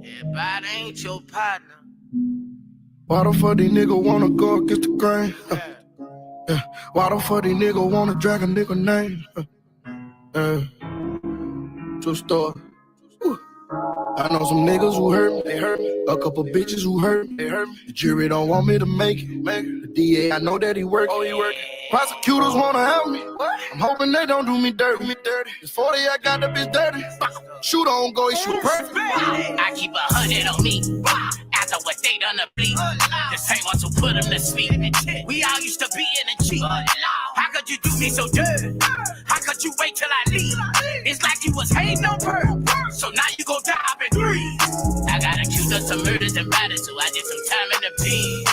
Everybody ain't your partner. Why the fuck these niggas wanna go against the grain? Yeah. Why the fuck these niggas wanna drag a nigga name? True story. I know some niggas who hurt me, they hurt me. A couple bitches who hurt me, they hurt me. The jury don't want me to make it. The DA, I know that he working. Oh, he working. Prosecutors wanna help me. I'm hoping they don't do me dirty. It's 40, I got the bitch dirty. Shoot on, go, he shoot perfect. I keep 100 on me. After what they done to bleed. The same ones who put them to sleep. We all used to be in the G. How could you do me so dirty? How could you wait till I leave? It's like you was hating on her. So now you gon' die up and breathe. I got accused of some murders and bodies, so I did some time in the pen.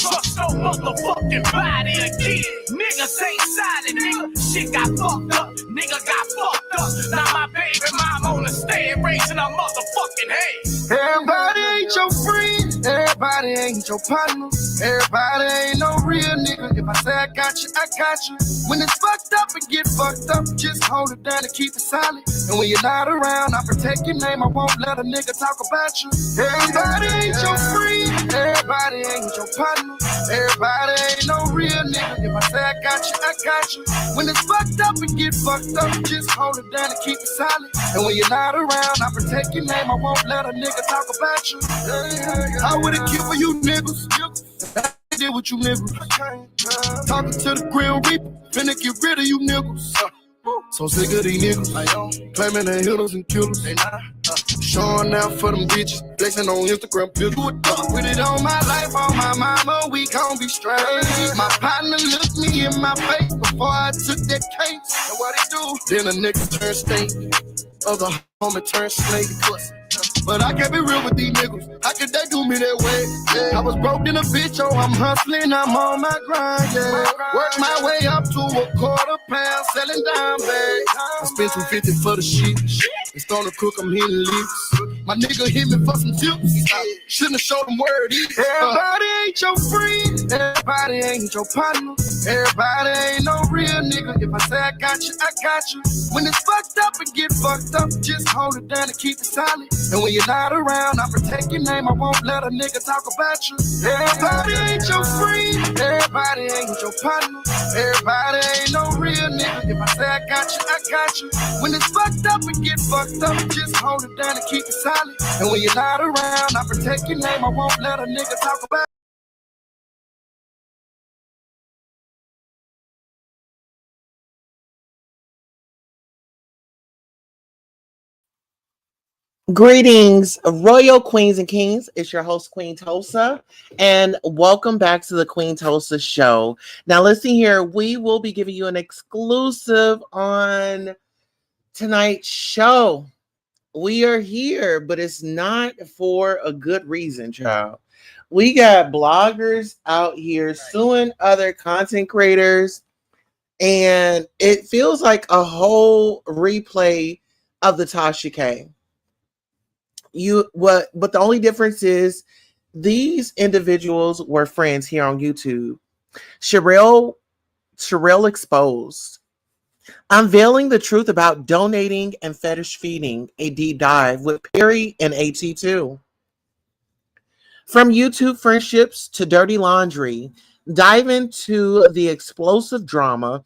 Trust no motherfucking body again. Niggas ain't silent, nigga. Shit got fucked up. Nigga got fucked up. Now my baby mom on the stand raising her motherfucking head. Everybody ain't your friend. Everybody ain't your partner. Everybody ain't no real nigga. If I say I got you, I got you. When it's fucked up and get fucked up, just hold it down and keep it silent. And when you're not around, I protect your name. I won't let a nigga talk about you. Everybody ain't your friend. Everybody ain't your partner. Everybody ain't no real nigga. If I say I got you, I got you. When it's fucked up and get fucked up, just hold it down and keep it silent. And when you're not around, I protect your name. I won't let a nigga talk about you. I would've killed for you niggas. I did what you niggas. Talking to the Grim Reaper, finna get rid of you niggas. So sick of these niggas, claiming they hitters and killers. They not showing out for them bitches, flexing on Instagram pictures. With it on my life, on my mama, we gon' be straight. My partner looked me in my face before I took that case. And what he do? Then a nigga turn stink, other homie turn slave pussy. But I can't be real with these niggas. How could they do me that way? Yeah. I was broke in a bitch, oh, I'm hustling, I'm on my grind, yeah. Work my way up to a quarter pound, selling dime bags. I spent $250 for the shit. It's gonna cook, I'm hitting leaks. My nigga hit me for some tips. Shouldn't have showed him where it is. Everybody ain't your friend. Everybody ain't your partner. Everybody ain't no real nigga. If I say I got you, I got you. When it's fucked up and get fucked up, just hold it down and keep it silent. And when you're not around, I protect your name. I won't let a nigga talk about you. Everybody ain't your friend. Everybody ain't your partner. Everybody ain't no real nigga. If I say I got you, I got you. When it's fucked up and get fucked up, just hold it down and keep it silent. And when you're not around, I protect your name. I won't let a nigga talk about you. Greetings, royal queens and kings. It's your host, Queen Tulsa, and welcome back to the Queen Tulsa show. Now, listen here, we will be giving you an exclusive on tonight's show. We are here, but it's not for a good reason, child. We got bloggers out here suing other content creators, and it feels like a whole replay of the Tasha K. But the only difference is these individuals were friends here on YouTube. SHARRELL exposed, unveiling the truth about donating and fetish feeding, a deep dive with Perry and AT2. From YouTube friendships to dirty laundry, dive into the explosive drama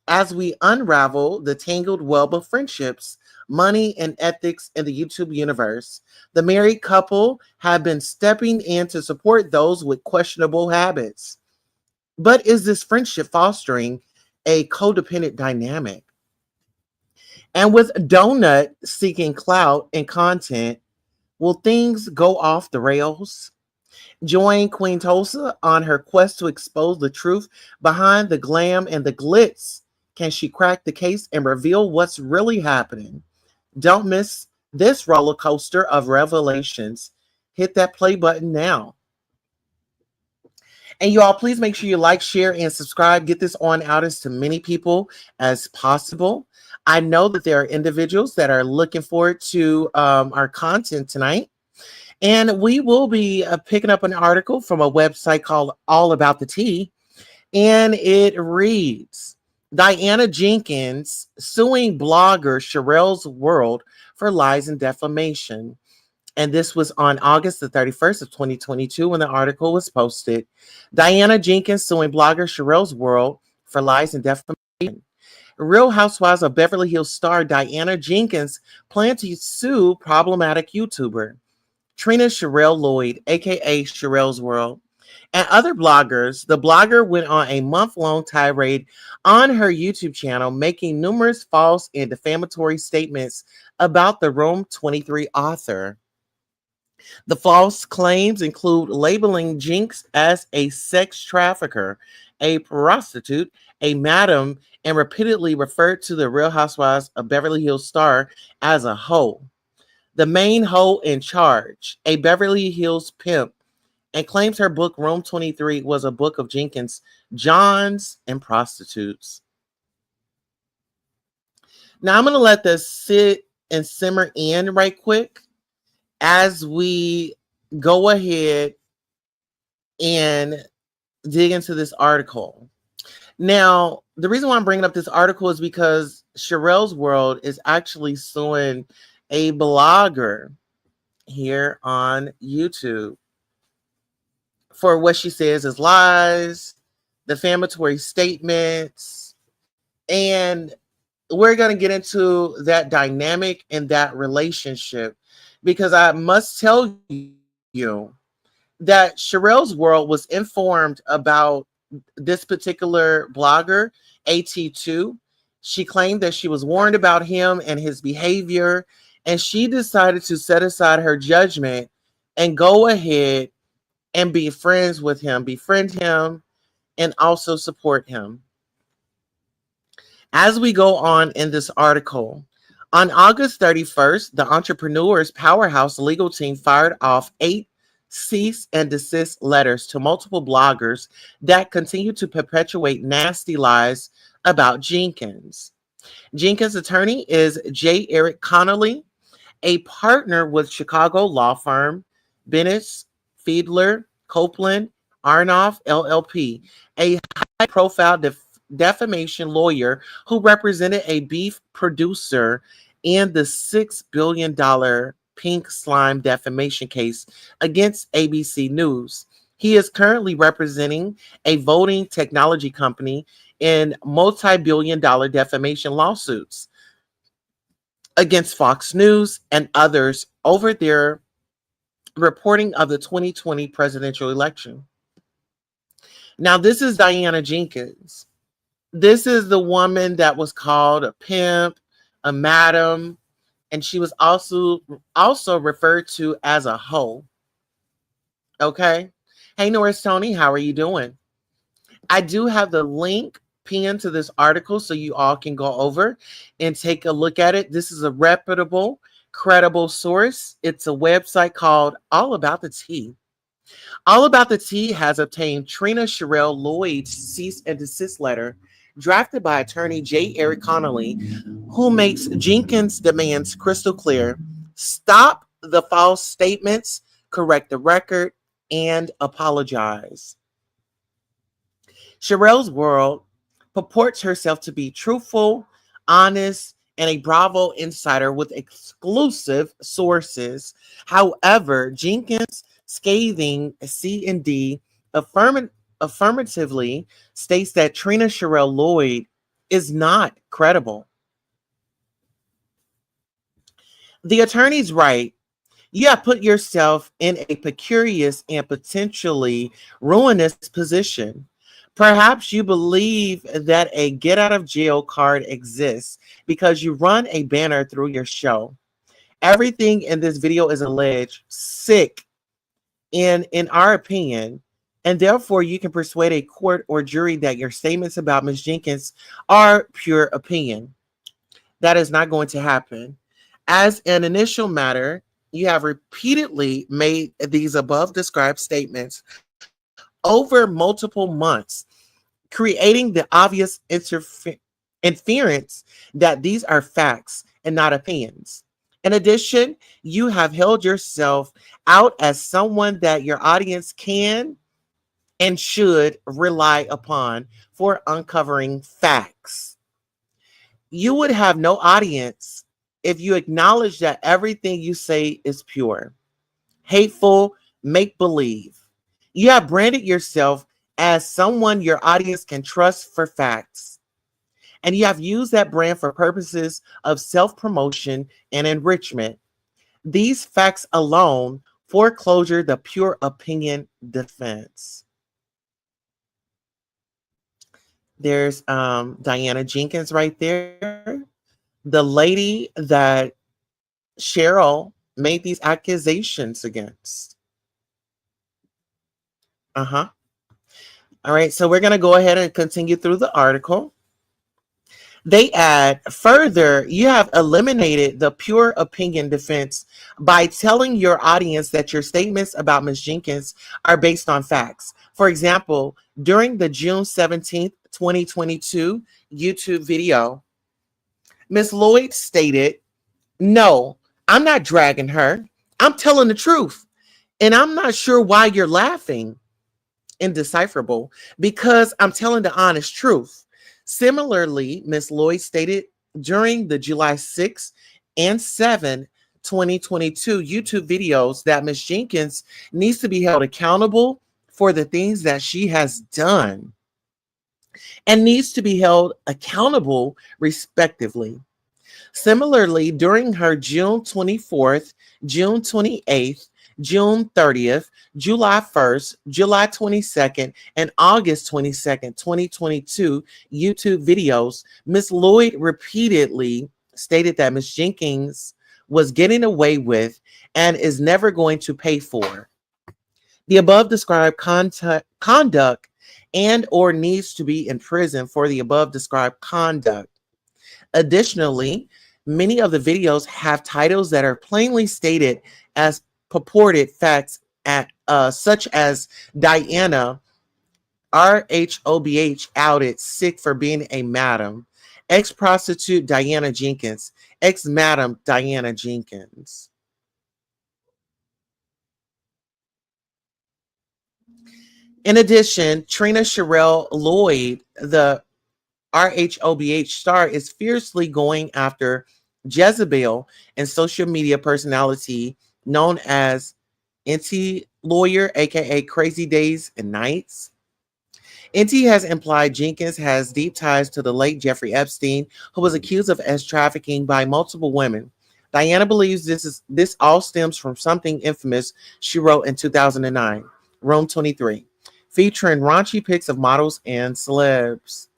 as we unravel the tangled web of friendships, money, and ethics in the YouTube universe. The married couple have been stepping in to support those with questionable habits. But is this friendship fostering a codependent dynamic? And with Donut seeking clout and content, will things go off the rails? Join Queen Tulsa on her quest to expose the truth behind the glam and the glitz. Can she crack the case and reveal what's really happening? Don't miss this roller coaster of revelations. Hit that play button now. And you all, please make sure you like, share, and subscribe. Get this on out as to many people as possible. I know that there are individuals that are looking forward to our content tonight. And we will be picking up an article from a website called All About the Tea. And it reads, Diana Jenkins suing blogger SHARRELL's World for lies and defamation. And this was on August the 31st of 2022 when the article was posted. Diana Jenkins suing blogger Sharrell's World for lies and defamation. Real Housewives of Beverly Hills star Diana Jenkins planned to sue problematic YouTuber Trina Sharrell Lloyd, aka Sharrell's World, and other bloggers. The blogger went on a month-long tirade on her YouTube channel, making numerous false and defamatory statements about the Room 23 author. The false claims include labeling Jinx as a sex trafficker, a prostitute, a madam, and repeatedly referred to the Real Housewives of Beverly Hills star as a hoe. The main hoe in charge, a Beverly Hills pimp, and claims her book Room 23 was a book of Jenkins, Johns, and prostitutes. Now I'm going to let this sit and simmer in right quick as we go ahead and dig into this article. Now, the reason why I'm bringing up this article is because Sharrell's World is actually suing a blogger here on YouTube for what she says is lies, defamatory statements, and we're going to get into that dynamic and that relationship, because I must tell you that Sharrell's World was informed about this particular blogger, AT2. She claimed that she was warned about him and his behavior, and she decided to set aside her judgment and go ahead and be friends with him, befriend him, and also support him. As we go on in this article, on August 31st, the Entrepreneur's Powerhouse legal team fired off 8 cease and desist letters to multiple bloggers that continue to perpetuate nasty lies about Jenkins. Jenkins' attorney is J. Eric Connolly, a partner with Chicago law firm Bennett, Fiedler, Copeland, Arnoff, LLP, a high-profile defamation lawyer who represented a beef producer in the $6 billion Pink Slime defamation case against ABC News. He is currently representing a voting technology company in multi-billion-dollar defamation lawsuits against Fox News and others over their reporting of the 2020 presidential election. Now, this is Diana Jenkins. This is the woman that was called a pimp, a madam, and she was also referred to as a hoe. Okay. Hey, Norris Tony, how are you doing? I do have the link pinned to this article so you all can go over and take a look at it. This is a reputable, credible source. It's a website called All About the Tea. All About the Tea has obtained Trina Sharrell Lloyd's cease and desist letter drafted by attorney J. Eric Connolly, who makes Jenkins' demands crystal clear. Stop the false statements, correct the record, and apologize. Sharrell's World purports herself to be truthful, honest, and a Bravo insider with exclusive sources. However, Jenkins' scathing C&D affirmatively states that Trina Sharrell Lloyd is not credible. The attorney's right. You have put yourself in a precarious and potentially ruinous position. Perhaps you believe that a get out of jail card exists because you run a banner through your show. Everything in this video is alleged, sick, in our opinion, and therefore you can persuade a court or jury that your statements about Ms. Jenkins are pure opinion. That is not going to happen. As an initial matter, you have repeatedly made these above described statements over multiple months, creating the obvious inference that these are facts and not opinions. In addition, you have held yourself out as someone that your audience can and should rely upon for uncovering facts. You would have no audience if you acknowledge that everything you say is pure. hateful, make believe. You have branded yourself as someone your audience can trust for facts. And you have used that brand for purposes of self promotion and enrichment. These facts alone foreclosure the pure opinion defense. There's Diana Jenkins right there, the lady that Cheryl made these accusations against. Uh-huh. All right, so we're going to go ahead and continue through the article. They add, further, you have eliminated the pure opinion defense by telling your audience that your statements about Ms. Jenkins are based on facts. For example, during the June 17th, 2022 YouTube video, Ms. Lloyd stated, "No, I'm not dragging her. I'm telling the truth. And I'm not sure why you're laughing." Indecipherable, because I'm telling the honest truth. Similarly, Ms. Lloyd stated during the July 6th and 7th, 2022 YouTube videos that Ms. Jenkins needs to be held accountable for the things that she has done and needs to be held accountable respectively. Similarly, during her June 24th, June 28th, June 30th, July 1st, July 22nd, and August 22nd, 2022 YouTube videos, Ms. Lloyd repeatedly stated that Ms. Jenkins was getting away with and is never going to pay for the above described conduct and or needs to be in prison for the above described conduct. Additionally, many of the videos have titles that are plainly stated as purported facts such as Diana RHOBH outed sick for being a madam, ex-prostitute Diana Jenkins, ex-madam Diana Jenkins. In addition, Trina Sharrell Lloyd, the RHOBH star, is fiercely going after Jezebel and social media personality known as NT Lawyer, aka Crazy Days and Nights. NT has implied Jenkins has deep ties to the late Jeffrey Epstein, who was accused of sex trafficking by multiple women. Diana believes this all stems from something infamous she wrote in 2009, Room 23, featuring raunchy pics of models and celebs.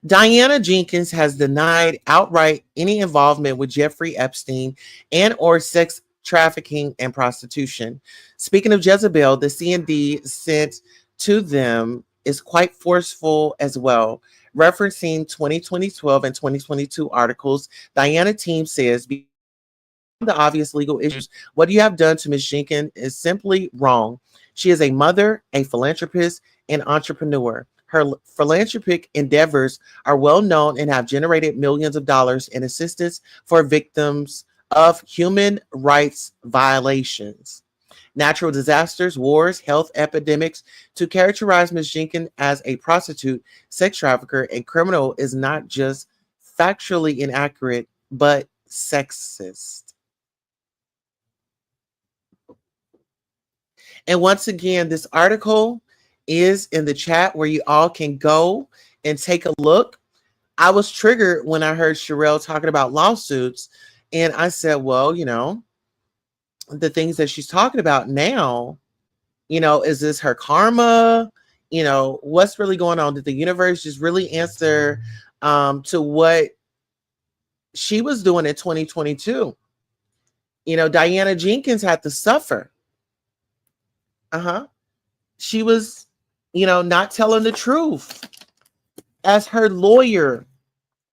Diana Jenkins has denied outright any involvement with Jeffrey Epstein and or sex trafficking and prostitution. Speaking of Jezebel, the CND sent to them is quite forceful as well. Referencing 2012 and 2022 articles, Diana team says, "Beyond the obvious legal issues, what you have done to Ms. Jenkins is simply wrong. She is a mother, a philanthropist, and entrepreneur. Her philanthropic endeavors are well known and have generated millions of dollars in assistance for victims of human rights violations, natural disasters, wars, health epidemics. To characterize Ms. Jenkins as a prostitute, sex trafficker, and criminal is not just factually inaccurate, but sexist." And once again, this article is in the chat where you all can go and take a look. I was triggered when I heard Sharrell talking about lawsuits. And I said, well, the things that she's talking about now, is this her karma? What's really going on? Did the universe just really answer to what she was doing in 2022? Diana Jenkins had to suffer. She was, not telling the truth. As her lawyer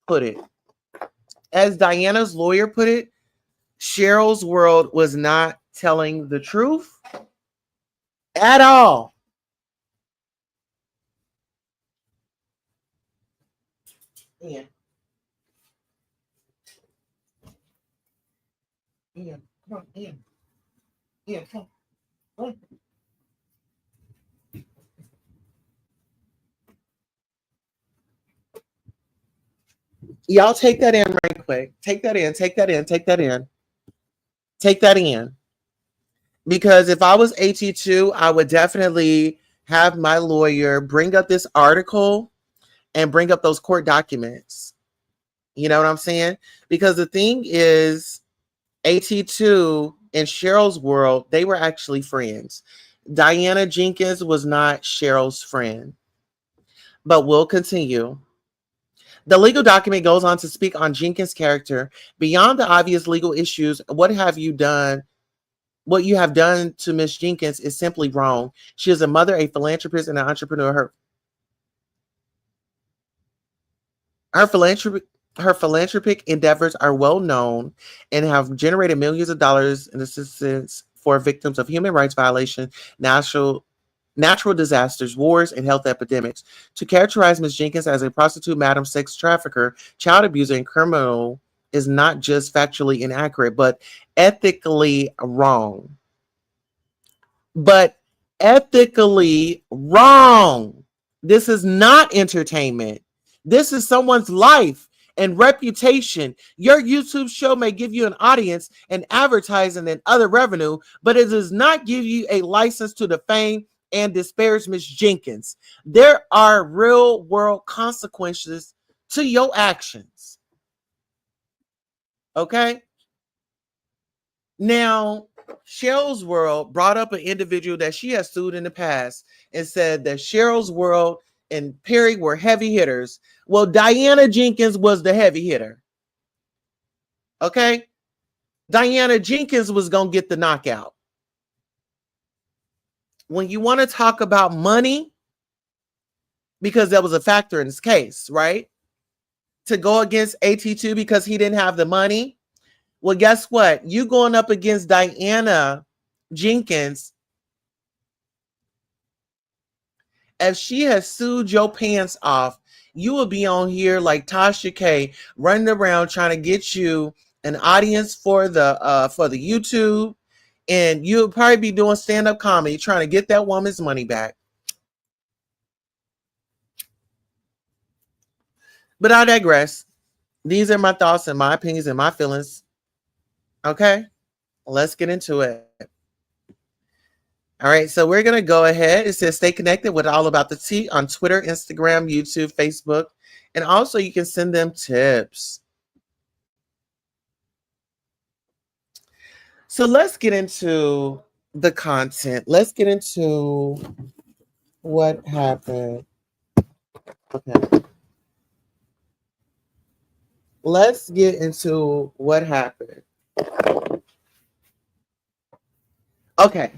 put it, as Diana's lawyer put it, Cheryl's world was not telling the truth at all. Ian. Ian, come on, Ian. Ian, come on. Y'all take that in right quick. Take that in, take that in, take that in, take that in. Because if I was AT2, I would definitely have my lawyer bring up this article and bring up those court documents. You know what I'm saying? Because the thing is, AT2 and Cheryl's world, they were actually friends. Diana Jenkins was not Cheryl's friend. But we'll continue. The legal document goes on to speak on Jenkins' character. Beyond the obvious legal issues, what have you done? What you have done to Miss Jenkins is simply wrong. She is a mother, a philanthropist, and an entrepreneur. Her philanthropic endeavors are well known and have generated millions of dollars in assistance for victims of human rights violations, natural disasters, wars, and health epidemics. To characterize Ms. Jenkins as a prostitute, madam, sex trafficker, child abuser, and criminal is not just factually inaccurate, but ethically wrong. But ethically wrong. This is not entertainment. This is someone's life and reputation. Your YouTube show may give you an audience and advertising and other revenue, but it does not give you a license to defame and disparage Ms. Jenkins. There are real world consequences to your actions. Okay? Now, Cheryl's World brought up an individual that she has sued in the past and said that Cheryl's World and Perry were heavy hitters. Well, Diana Jenkins was the heavy hitter. Okay? Diana Jenkins was going to get the knockout. When you want to talk about money, because that was a factor in this case, right? To go against AT2 because he didn't have the money. Well, guess what? You going up against Diana Jenkins. If she has sued your pants off, you will be on here like Tasha K, running around trying to get you an audience for the YouTube, and you'll probably be doing stand-up comedy trying to get that woman's money back. But I digress. These are my thoughts and my opinions and my feelings. Okay, let's get into it. All right, so we're going to go ahead. It says stay connected with All About the Tea on Twitter, Instagram, YouTube, Facebook, and also you can send them tips. So let's get into the content. Let's get into what happened. Okay. Let's get into what happened. Okay.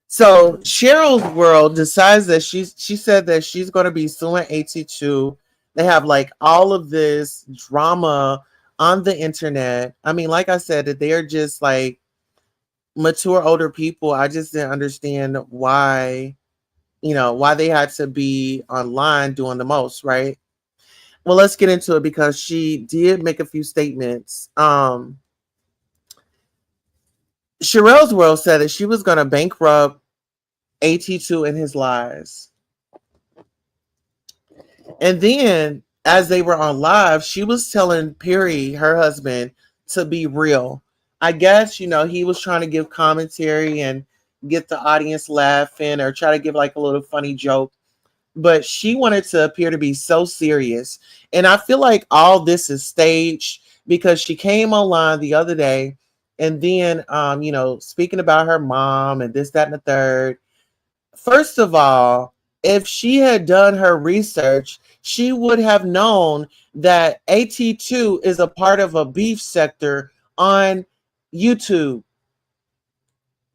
So Cheryl's World decides that she said that she's going to be suing AT2. They have like all of this drama on the internet. I mean, like I said, that they are just like mature older people. I just didn't understand why, why they had to be online doing the most, right? Well, let's get into it because she did make a few statements. Sherelle's World said that she was going to bankrupt AT2 and his lies. And then as they were on live, she was telling Perry, her husband, to be real. I guess, he was trying to give commentary and get the audience laughing or try to give like a little funny joke. But she wanted to appear to be so serious. And I feel like all this is staged because she came online the other day and then, speaking about her mom and this, that, and the third. First of all, if she had done her research, she would have known that AT2 is a part of a beef sector on YouTube.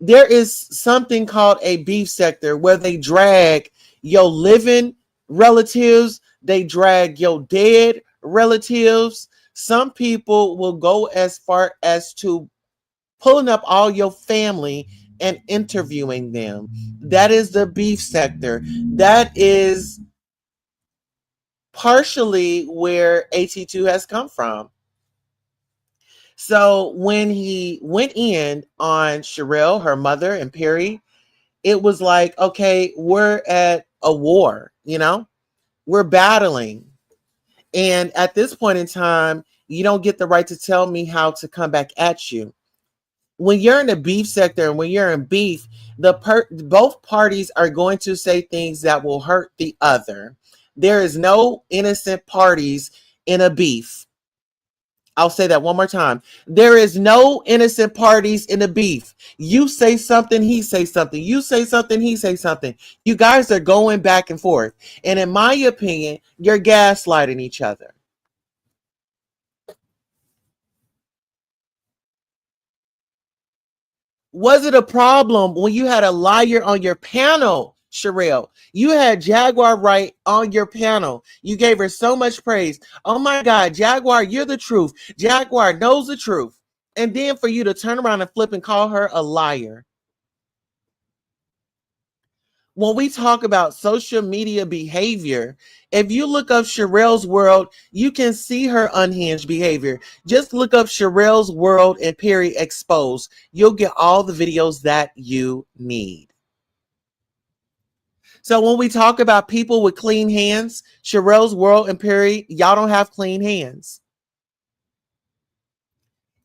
There is something called a beef sector where they drag your living relatives, they drag your dead relatives. Some people will go as far as to pulling up all your family and interviewing them. That is the beef sector. That is partially where AT2 has come from. So when he went in on Sherelle, her mother, and Perry, it was like, okay, we're at a war, we're battling. And at this point in time, you don't get the right to tell me how to come back at you. When you're in the beef sector and when you're in beef, both parties are going to say things that will hurt the other. There is no innocent parties in a beef. I'll say that one more time. There is no innocent parties in a beef. You say something, he say something. You say something, he say something. You guys are going back and forth. And in my opinion, you're gaslighting each other. Was it a problem when you had a liar on your panel, Sharrell? You had Jaguar Wright on your panel. You gave her so much praise. Oh my God, Jaguar, you're the truth. Jaguar knows the truth. And then for you to turn around and flip and call her a liar. When we talk about social media behavior, if you look up Sharrell's world, you can see her unhinged behavior. Just look up Sharrell's world and Perry exposed. You'll get all the videos that you need. So when we talk about people with clean hands, Sharrell's world and Perry, y'all don't have clean hands.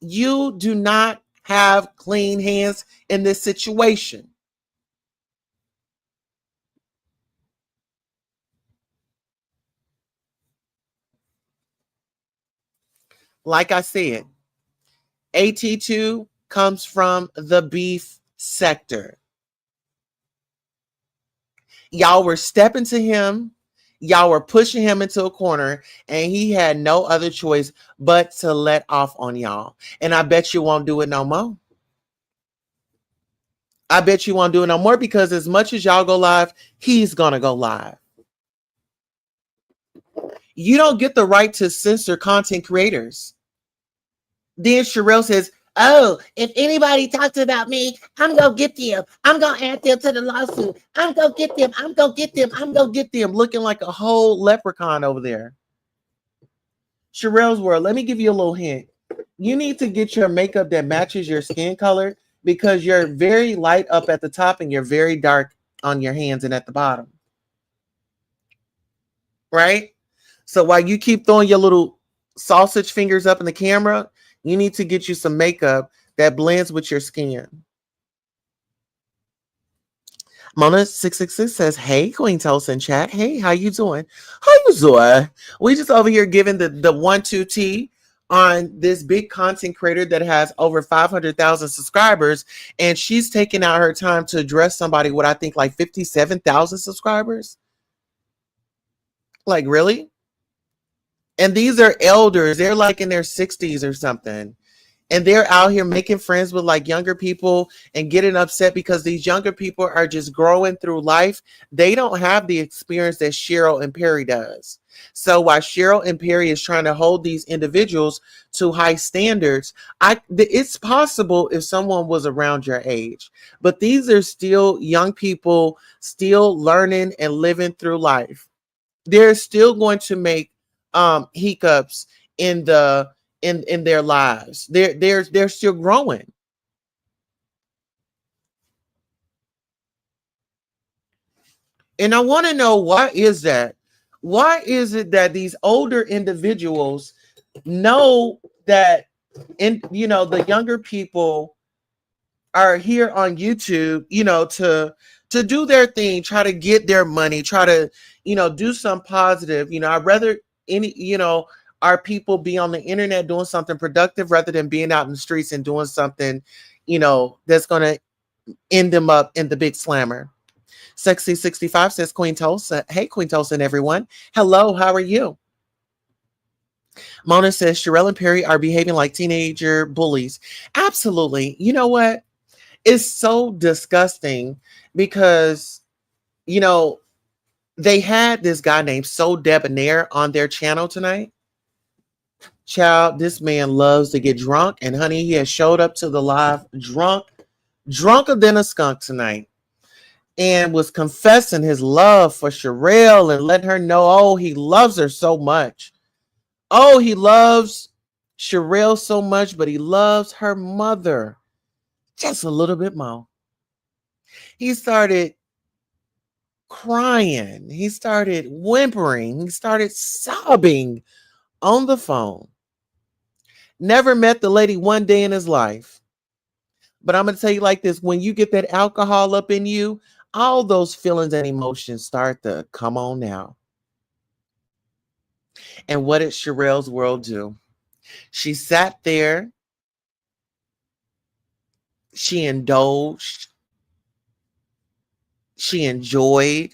You do not have clean hands in this situation. Like I said, AT2 comes from the beef sector. Y'all were stepping to him. Y'all were pushing him into a corner, and he had no other choice but to let off on y'all. And I bet you won't do it no more. I bet you won't do it no more, because as much as y'all go live, he's going to go live. You don't get the right to censor content creators. Then Sharrell says, oh, if anybody talks about me, I'm going to get them. I'm going to add them to the lawsuit. I'm going to get them. I'm going to get them. I'm going to get them. Looking like a whole leprechaun over there. Sharrell's world, let me give you a little hint. You need to get your makeup that matches your skin color, because you're very light up at the top and you're very dark on your hands and at the bottom. Right? So while you keep throwing your little sausage fingers up in the camera, you need to get you some makeup that blends with your skin. Mona666 says, hey, Queen Tulsa in chat. Hey, how you doing? How you doing? We just over here giving the 1-2 T on this big content creator that has over 500,000 subscribers, and she's taking out her time to address somebody with, I think, like 57,000 subscribers. Like, really? And these are elders. They're like in their 60s or something. And they're out here making friends with like younger people and getting upset because these younger people are just growing through life. They don't have the experience that Cheryl and Perry does. So while Cheryl and Perry is trying to hold these individuals to high standards, it's possible if someone was around your age. But these are still young people, still learning and living through life. They're still going to make hiccups in their lives. They're still growing. And I want to know, why is that? Why is it that these older individuals know that, the younger people are here on YouTube, to do their thing, try to get their money, try to, do some positive. I'd rather our people be on the internet doing something productive rather than being out in the streets and doing something, that's going to end them up in the big slammer. Sexy65 says, Queen Tulsa. Hey, Queen Tulsa and everyone. Hello, how are you? Mona says, Sharrell and Perry are behaving like teenager bullies. Absolutely. You know what? It's so disgusting because, they had this guy named So Debonair on their channel tonight. Child, this man loves to get drunk, and honey, he has showed up to the live drunker than a skunk tonight, and was confessing his love for Sharrell and letting her know, oh, he loves her so much. Oh, he loves Sharrell so much, but he loves her mother just a little bit more. He started crying. He started whimpering. He started sobbing on the phone. Never met the lady one day in his life. But I'm going to tell you like this, when you get that alcohol up in you, all those feelings and emotions start to come on now. And what did Sharrell's world do? She sat there. She indulged. She enjoyed.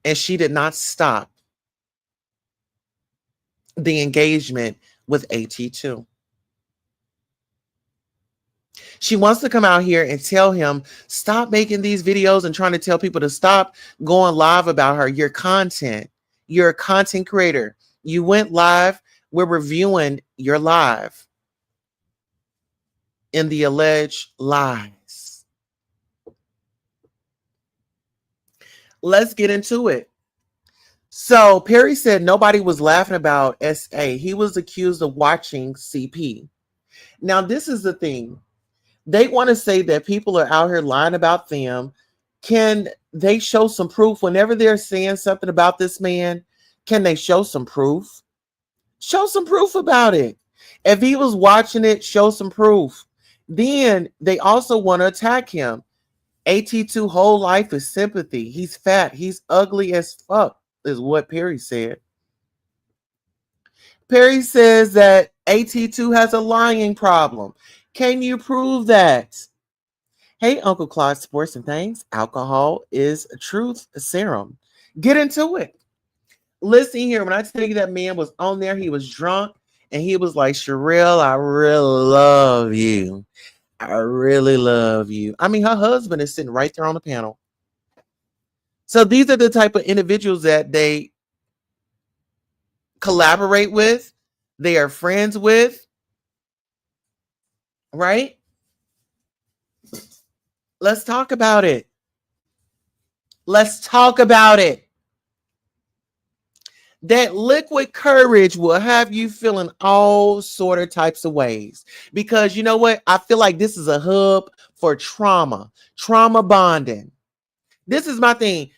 And she did not stop the engagement with AT2. She wants to come out here and tell him, stop making these videos and trying to tell people to stop going live about her. Your content. You're a content creator. You went live. We're reviewing your live in the alleged lies. Let's get into it. So Perry said nobody was laughing about SA. He was accused of watching CP. Now, this is the thing. They want to say that people are out here lying about them. Can they show some proof whenever they're saying something about this man? Can they show some proof? Show some proof about it. If he was watching it, show some proof. Then they also want to attack him. AT2 whole life is sympathy. He's fat. He's ugly as fuck, is what Perry said. Perry says that AT2 has a lying problem. Can you prove that? Hey, Uncle Clyde Sports and Things. Alcohol is a truth serum. Get into it. Listen here. When I tell you that man was on there, he was drunk and he was like, Sharrell, I really love you. I really love you. I mean, her husband is sitting right there on the panel. So these are the type of individuals that they collaborate with. They are friends with. Right? Let's talk about it. Let's talk about it. That liquid courage will have you feeling all sort of types of ways. Because you know what? I feel like this is a hub for trauma bonding. This is my thing.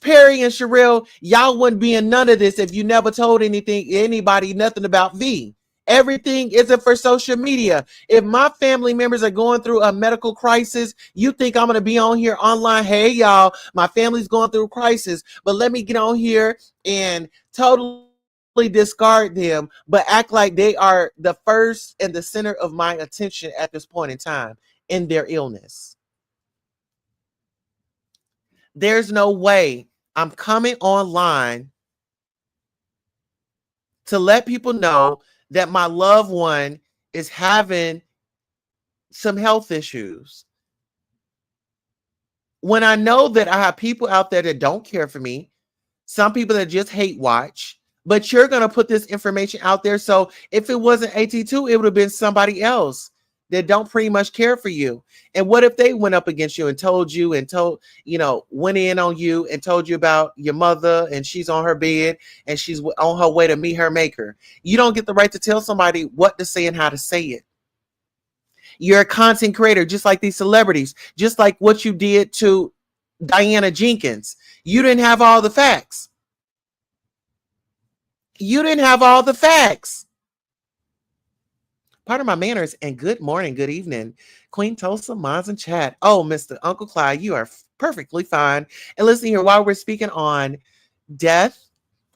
Perry and Sharrell, y'all wouldn't be in none of this if you never told anybody nothing about V. Everything isn't for social media. If my family members are going through a medical crisis, you think I'm going to be on here online? Hey, y'all, my family's going through a crisis, but let me get on here and totally discard them, but act like they are the first and the center of my attention at this point in time in their illness. There's no way I'm coming online to let people know that my loved one is having some health issues. When I know that I have people out there that don't care for me, some people that just hate watch, but you're going to put this information out there. So if it wasn't AT2, it would have been somebody else that don't pretty much care for you. And what if they went up against you and told, went in on you and told you about your mother and she's on her bed and she's on her way to meet her maker? You don't get the right to tell somebody what to say and how to say it. You're a content creator, just like these celebrities, just like what you did to Diana Jenkins. You didn't have all the facts. You didn't have all the facts. Part of my manners, and good morning, good evening. Queen Tulsa, Maz and Chat. Oh, Mr. Uncle Clyde, you are perfectly fine. And listen here, while we're speaking on death,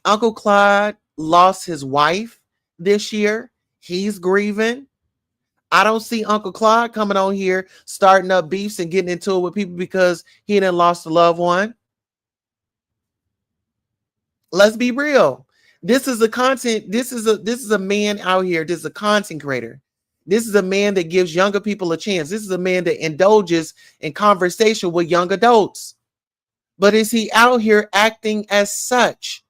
Uncle Clyde lost his wife this year. He's grieving. I don't see Uncle Clyde coming on here, starting up beefs and getting into it with people because he done lost a loved one. Let's be real. This is a man out here. This is a content creator. This is a man that gives younger people a chance. This is a man that indulges in conversation with young adults. But is he out here acting as such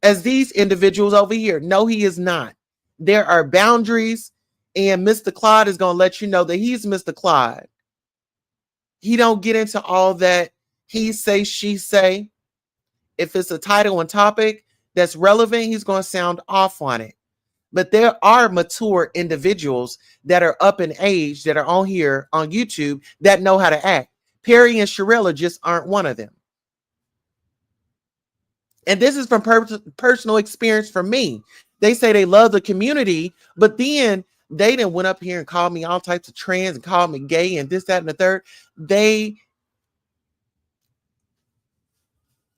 as these individuals over here? No, he is not. There are boundaries, and Mr. Clyde is going to let you know that he's Mr. Clyde. He don't get into all that he say, she say. If it's a title and topic that's relevant, he's going to sound off on it. But there are mature individuals that are up in age that are on here on YouTube that know how to act. Perry and SHARRELL just aren't one of them. And this is from personal experience for me. They say they love the community, but then they didn't went up here and called me all types of trans and called me gay and this, that, and the third. They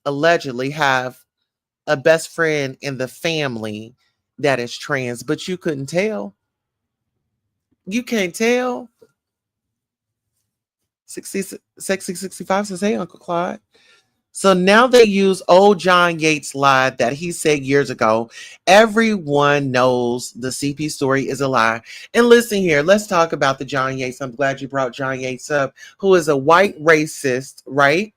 allegedly have a best friend in the family that is trans, but you couldn't tell. You can't tell. 60, Sexy 65 says, hey, Uncle Clyde. So now they use old John Yates lie that he said years ago. Everyone knows the CP story is a lie. And listen here, let's talk about the John Yates. I'm glad you brought John Yates up, who is a white racist, right?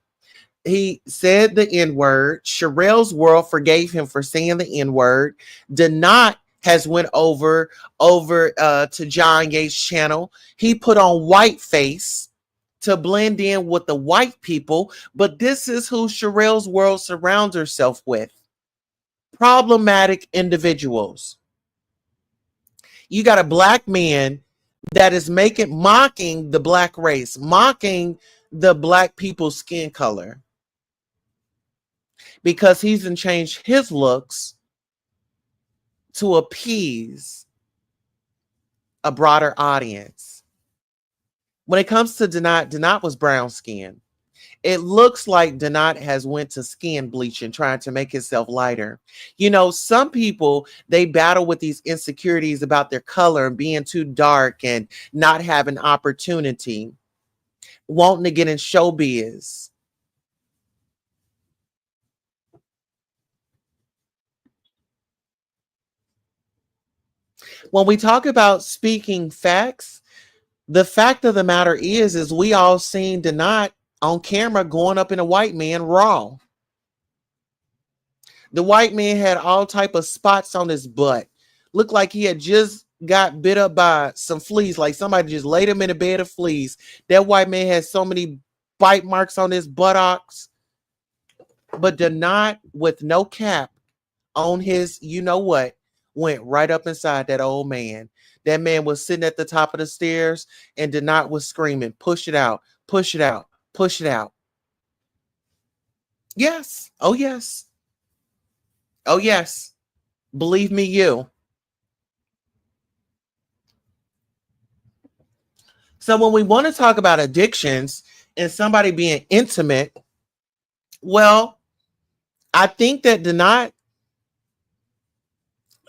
He said the N-word. SHARRELL's world forgave him for saying the N-word. Denot has went over to John Yates' channel. He put on white face to blend in with the white people, but this is who SHARRELL's world surrounds herself with. Problematic individuals. You got a black man that is mocking the black race, mocking the black people's skin color, because he's changed his looks to appease a broader audience. When it comes to Denot was brown skin. It looks like Denot has went to skin bleaching, trying to make himself lighter. You know, some people, they battle with these insecurities about their color and being too dark and not having opportunity, wanting to get in showbiz. When we talk about speaking facts, the fact of the matter is we all seen Denot on camera going up in a white man raw. The white man had all type of spots on his butt. Looked like he had just got bit up by some fleas, like somebody just laid him in a bed of fleas. That white man had so many bite marks on his buttocks. But Denot, with no cap on his, you know what, went right up inside that old man. That man was sitting at the top of the stairs, and Denot was screaming, push it out, push it out, push it out. Yes. Oh, yes. Oh, yes. Believe me, you. So when we want to talk about addictions and somebody being intimate, well, I think that Denot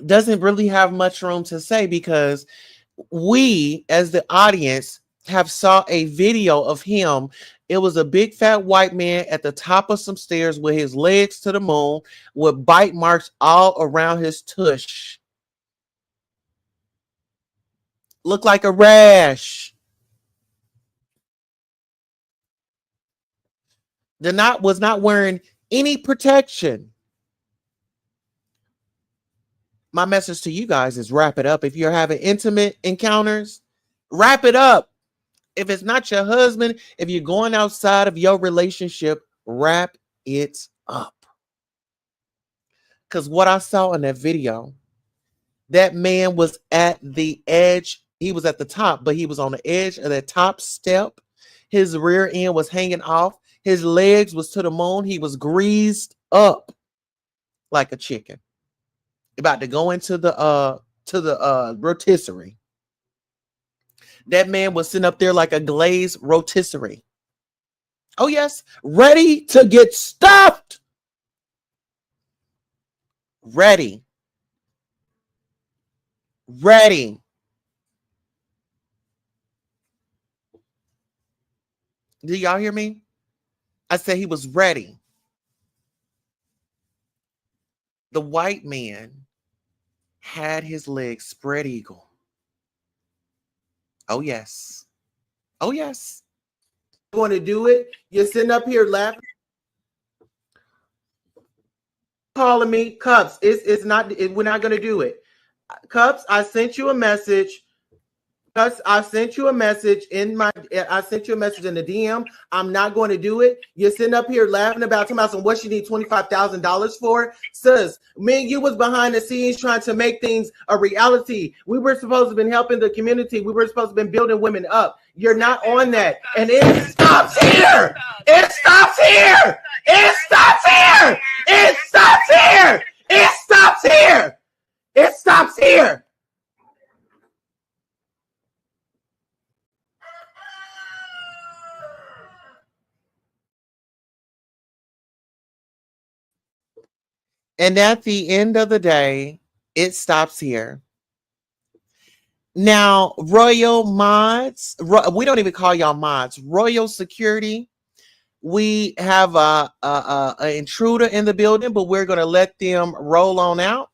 doesn't really have much room to say, because we, as the audience, have saw a video of him. It was a big fat white man at the top of some stairs with his legs to the moon, with bite marks all around his tush. Looked like a rash. Denot was not wearing any protection. My message to you guys is wrap it up. If you're having intimate encounters, wrap it up. If it's not your husband, if you're going outside of your relationship, wrap it up. Because what I saw in that video, that man was at the edge. He was at the top, but he was on the edge of that top step. His rear end was hanging off. His legs was to the moon. He was greased up like a chicken, about to go into the rotisserie. That man was sitting up there like a glazed rotisserie. Oh, yes. Ready to get stuffed. Ready. Ready. Did y'all hear me? I said he was ready. The white man had his legs spread eagle. Oh, yes. Oh, yes. You want to do it? You're sitting up here laughing, calling me Cups. We're not going to do it. Cups, I sent you a message. I sent you a message in my. I sent you a message in the DM. I'm not going to do it. You're sitting up here laughing about talking about some what you need $25,000 for, sis. Me and you was behind the scenes trying to make things a reality. We were supposed to have been helping the community. We were supposed to have been building women up. You're not on that, and it stops here. It stops here. It stops here. It stops here. It stops here. It stops here. And at the end of the day, it stops here. Now, Royal Mods, we don't even call y'all mods. Royal Security, we have a intruder in the building, but we're going to let them roll on out.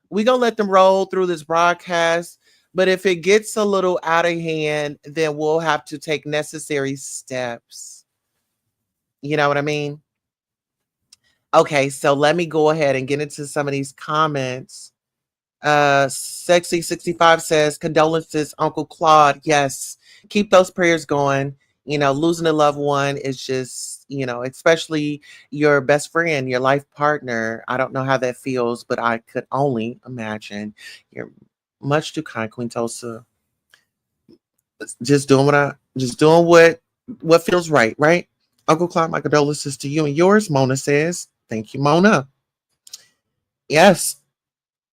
We're going to let them roll through this broadcast. But if it gets a little out of hand, then we'll have to take necessary steps. You know what I mean? Okay, so let me go ahead and get into some of these comments. Sexy65 says, condolences, Uncle Claude. Yes, keep those prayers going. You know, losing a loved one is just, you know, especially your best friend, your life partner. I don't know how that feels, but I could only imagine. You're much too kind, Queen Tulsa. Just doing what feels right, right? Uncle Claude, my condolences to you and yours. Mona says, thank you, Mona. Yes.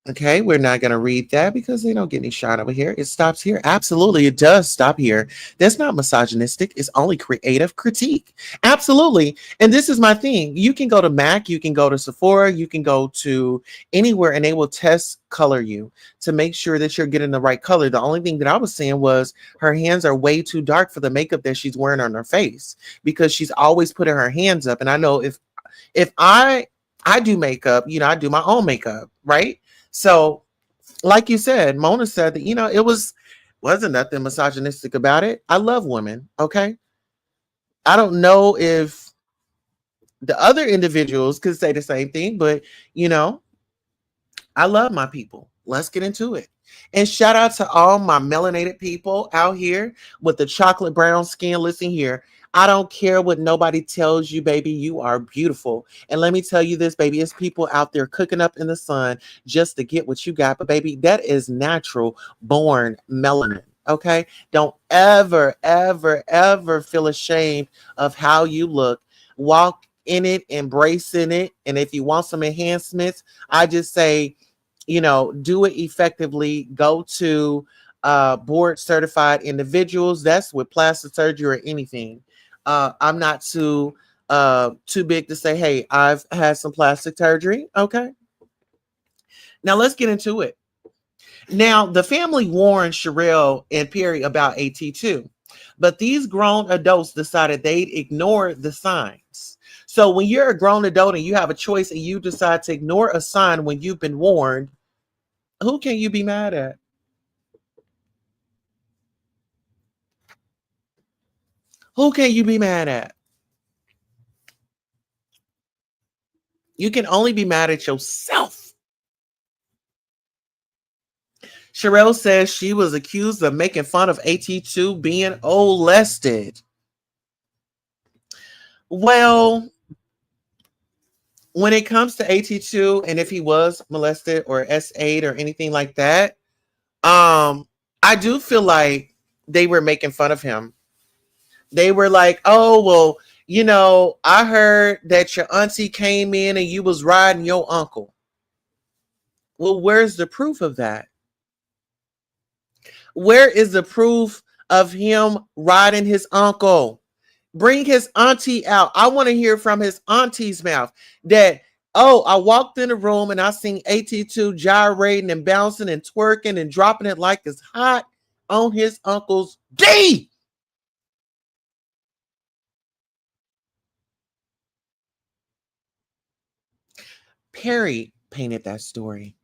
Okay, we're not going to read that because they don't get any shot over here. It stops here. Absolutely, it does stop here. That's not misogynistic. It's only creative critique. Absolutely. And this is my thing. You can go to MAC, you can go to Sephora, you can go to anywhere, and they will test color you to make sure that you're getting the right color. The only thing that I was saying was her hands are way too dark for the makeup that she's wearing on her face because she's always putting her hands up. And I know if I do makeup, you know, I do my own makeup, right? So, like you said, Mona said that, you know, wasn't nothing misogynistic about it. I love women, okay? I don't know if the other individuals could say the same thing, but, you know, I love my people. Let's get into it. And shout out to all my melanated people out here with the chocolate brown skin. Listen here. I don't care what nobody tells you, baby. You are beautiful. And let me tell you this, baby. It's people out there cooking up in the sun just to get what you got. But, baby, that is natural born melanin. Okay? Don't ever, ever, ever feel ashamed of how you look. Walk in it, embrace in it. And if you want some enhancements, I just say, you know, do it effectively. Go to board certified individuals. That's with plastic surgery or anything. I'm not too big to say, hey, I've had some plastic surgery. Okay. Now let's get into it. Now, the family warned SHARRELL and Perry about AT2, but these grown adults decided they'd ignore the signs. So when you're a grown adult and you have a choice and you decide to ignore a sign when you've been warned, who can you be mad at? Who can you be mad at? You can only be mad at yourself. SHARRELL says she was accused of making fun of AT2 being molested. Well, when it comes to AT2 and if he was molested or S8 or anything like that, I do feel like they were making fun of him. They were like, oh, well, you know, I heard that your auntie came in and you was riding your uncle. Well, where's the proof of that? Where is the proof of him riding his uncle? Bring his auntie out. I want to hear from his auntie's mouth that, oh, I walked in the room and I seen AT2 gyrating and bouncing and twerking and dropping it like it's hot on his uncle's D. Perry painted that story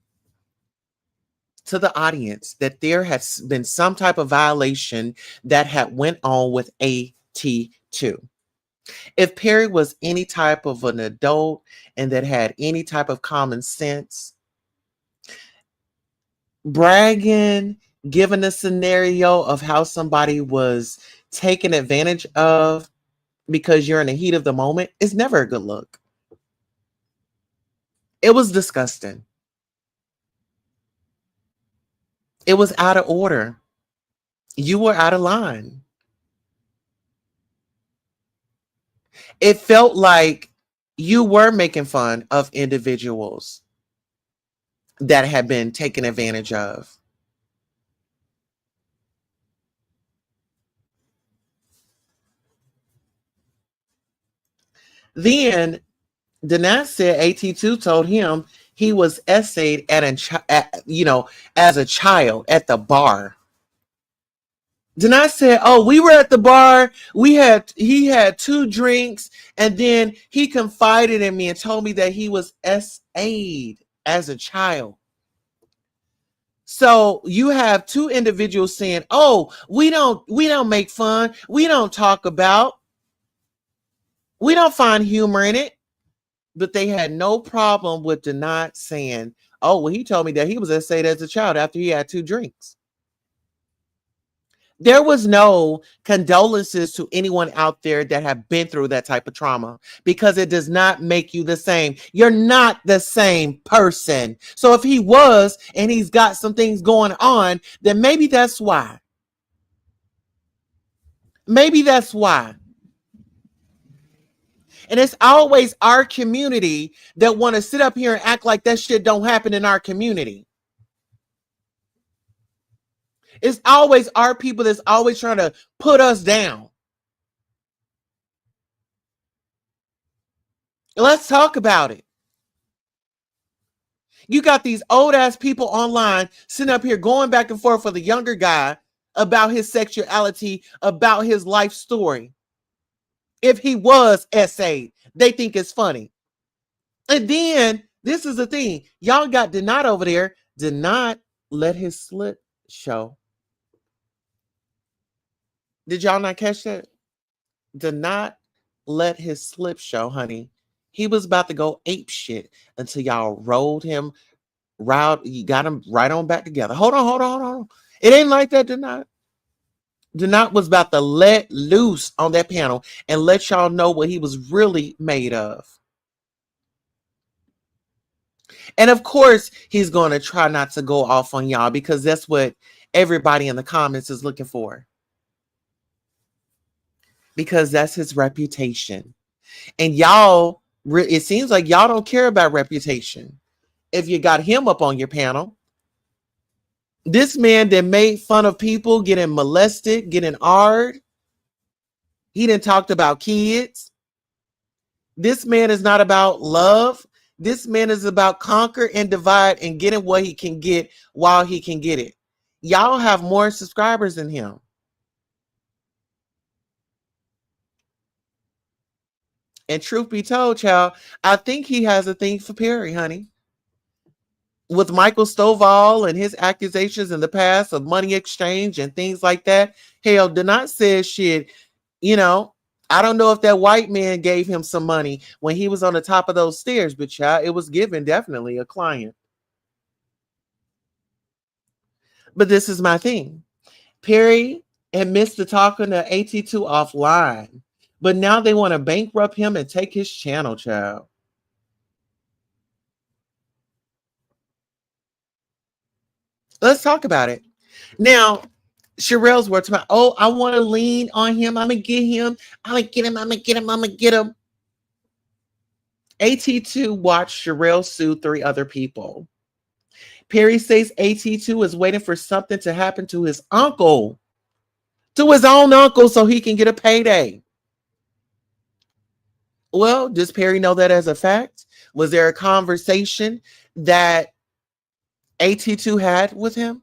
to the audience that there has been some type of violation that had went on with AT2. If Perry was any type of an adult and that had any type of common sense, bragging, given a scenario of how somebody was taken advantage of because you're in the heat of the moment, is never a good look. It was disgusting. It was out of order. You were out of line. It felt like you were making fun of individuals that had been taken advantage of. Then Dinas said AT2 told him he was essayed as a child at the bar. Dinas said, "Oh, we were at the bar. He had 2 drinks, and then he confided in me and told me that he was essayed as a child." So you have 2 individuals saying, "Oh, we don't make fun. We don't talk about. We don't find humor in it." But they had no problem with Denat saying, "Oh, well, he told me that he was essayed as a child after he had 2 drinks." There was no condolences to anyone out there that have been through that type of trauma, because it does not make you the same. You're not the same person. So if he was and he's got some things going on, then maybe that's why. Maybe that's why. And it's always our community that want to sit up here and act like that shit don't happen in our community. It's always our people that's always trying to put us down. Let's talk about it. You got these old ass people online sitting up here going back and forth with a younger guy about his sexuality, about his life story. If he was essayed, they think it's funny. And then this is the thing. Y'all got Denat over there. Did not let his slip show. Did y'all not catch that? Did not let his slip show, honey. He was about to go ape shit until y'all rolled him round. You got him right on back together. Hold on. It ain't like that, Denat. Denat was about to let loose on that panel and let y'all know what he was really made of. And of course, he's going to try not to go off on y'all, because that's what everybody in the comments is looking for. Because that's his reputation. And y'all, it seems like y'all don't care about reputation. If you got him up on your panel, this man that made fun of people getting molested, getting AR'd. He done talked about kids. This man is not about love. This man is about conquer and divide and getting what he can get while he can get it. Y'all have more subscribers than him. And truth be told, child, I think he has a thing for Perry, honey. With Michael Stovall and his accusations in the past of money exchange and things like that. Hell, did not say shit, I don't know if that white man gave him some money when he was on the top of those stairs, but child, it was given definitely a client. But this is my thing. Perry admits to talking to AT2 offline, but now they want to bankrupt him and take his channel, child. Let's talk about it. Now, Sharrell's words about, "Oh, I want to lean on him. I'm going to get him. I'm going to get him. AT2 watched Sharrell sue 3 other people. Perry says AT2 is waiting for something to happen to his uncle. To his own uncle, so he can get a payday. Well, does Perry know that as a fact? Was there a conversation that AT2 had with him?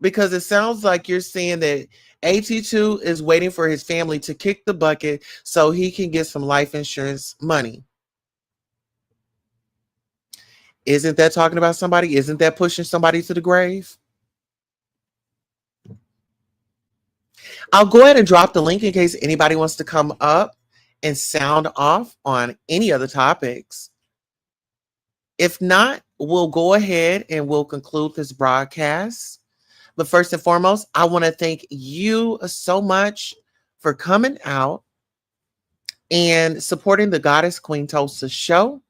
Because it sounds like you're saying that AT2 is waiting for his family to kick the bucket so he can get some life insurance money. Isn't that talking about somebody? Isn't that pushing somebody to the grave? I'll go ahead and drop the link in case anybody wants to come up and sound off on any other topics. If not, we'll go ahead and we'll conclude this broadcast. But first and foremost, I want to thank you so much for coming out and supporting the Goddess Queen Tulsa show.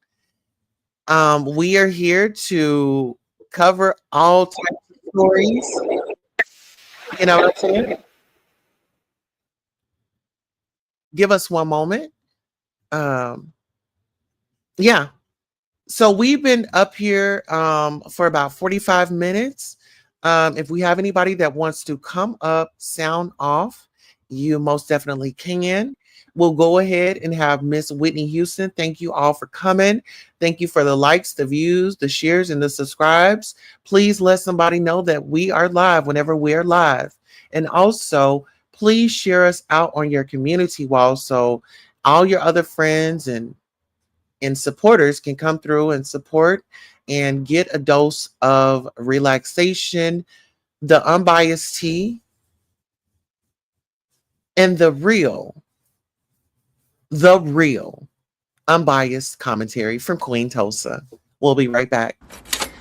We are here to cover all types of stories. You know what I'm saying? Give us one moment. Yeah. So we've been up here for about 45 minutes. If we have anybody that wants to come up, sound off, you most definitely can. We'll go ahead and have Miss Whitney Houston. Thank you all for coming. Thank you for the likes, the views, the shares, and the subscribes. Please let somebody know that we are live whenever we are live. And also, please share us out on your community wall so all your other friends and supporters can come through and support and get a dose of relaxation, the unbiased tea, and the real unbiased commentary from Queen Tulsa. We'll be right back.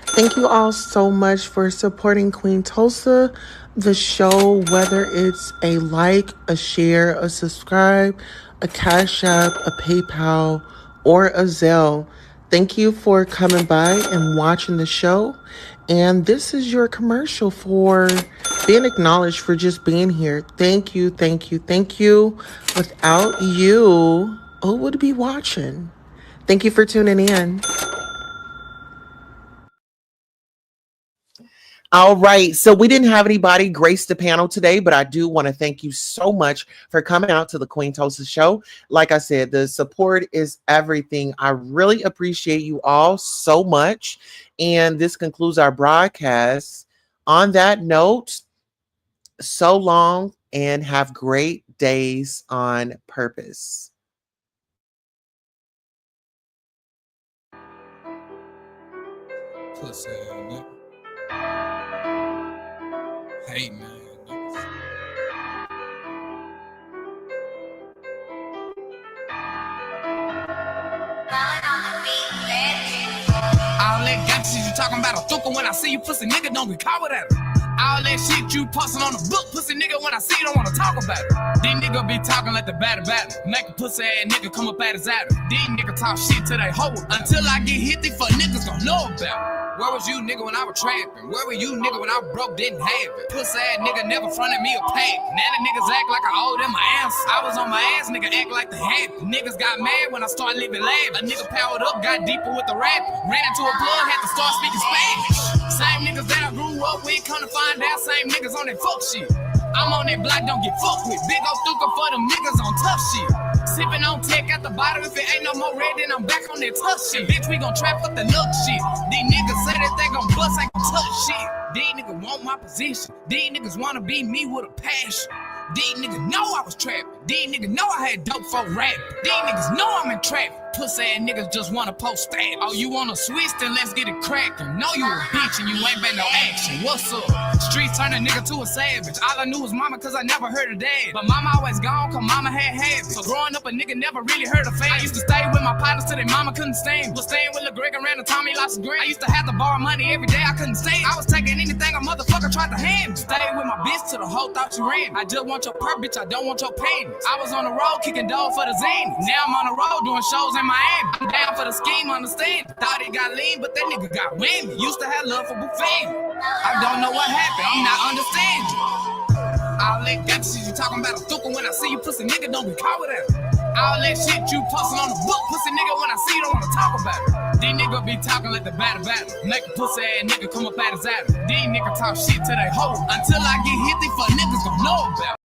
Thank you all so much for supporting Queen Tulsa, the show, whether it's a like, a share, a subscribe, a Cash App, a PayPal, or a Zelle. Thank you for coming by and watching the show. And this is your commercial for being acknowledged for just being here. Thank you, thank you, thank you. Without you, who would be watching? Thank you for tuning in. All right. So we didn't have anybody grace the panel today, but I do want to thank you so much for coming out to the Queen Tulsa show. Like I said, the support is everything. I really appreciate you all so much. And this concludes our broadcast. On that note, so long and have great days on purpose. Pussy, nigga. Hey, man. All that gangsta shit you talking about a thuka when I see you, pussy nigga, don't be caught with that. All that shit you posting on the book, pussy nigga, when I see you, don't wanna talk about it. These niggas be talking like the batter. Make a pussy ass nigga come up at his adder. These niggas talk shit till they hold. Until I get hit, these fuck niggas gon' know about it. Where was you, nigga, when I was trapping? Where were you, nigga, when I was broke, didn't have it? Pussy ass nigga never fronted me a pack. Now the niggas act like I owe them my answer. I was on my ass, nigga, act like the happy. Niggas got mad when I started living lavish. A nigga powered up, got deeper with the rap. Ran into a plug, had to start speaking Spanish. Same niggas that I grew up with, come to find out, same niggas on that fuck shit. I'm on that block, don't get fucked with. Big ol' thuka for them niggas on tough shit. Sippin' on tech at the bottom, if it ain't no more red, then I'm back on that tough shit. Bitch, we gon' trap up the look shit. These niggas say that they gon' bust, ain't gon' touch shit. These niggas want my position. These niggas wanna be me with a passion. These niggas know I was trapping. These niggas know I had dope for rap. These niggas know I'm in trap. Pussy ass niggas just wanna post stats. Oh, you wanna switch? Then let's get it crackin'. Know you a bitch and you ain't been no action. What's up? Streets turn a nigga to a savage. All I knew was mama cause I never heard of dad. But mama always gone cause mama had habits. So growing up a nigga never really heard of fame. I used to stay with my partners till their mama couldn't stand. Was staying with Lil Greg and ran the Tommy lots of green. I used to have to borrow money every day, I couldn't stand. I was taking anything a motherfucker tried to hand me. Stayed with my bitch till the whole thought you ran. I just want your purse, bitch, I don't want your payments. I was on the road kicking dog for the zany. Now I'm on the road doing shows in Miami. I'm down for the scheme, understand. Thought he got lean, but that nigga got whammy. Used to have love for buffet. I don't know what happened, I'm not understanding. All that gangsta shit you talking about a thuka when I see you, pussy nigga, don't be caught with that. All that shit you posting on the book, pussy nigga, when I see you, don't wanna talk about it. These niggas be talking like the batter. Make a pussy ass nigga come up at his adder. These niggas talk shit till they hold. Until I get hit, these fuck niggas gon' know about it.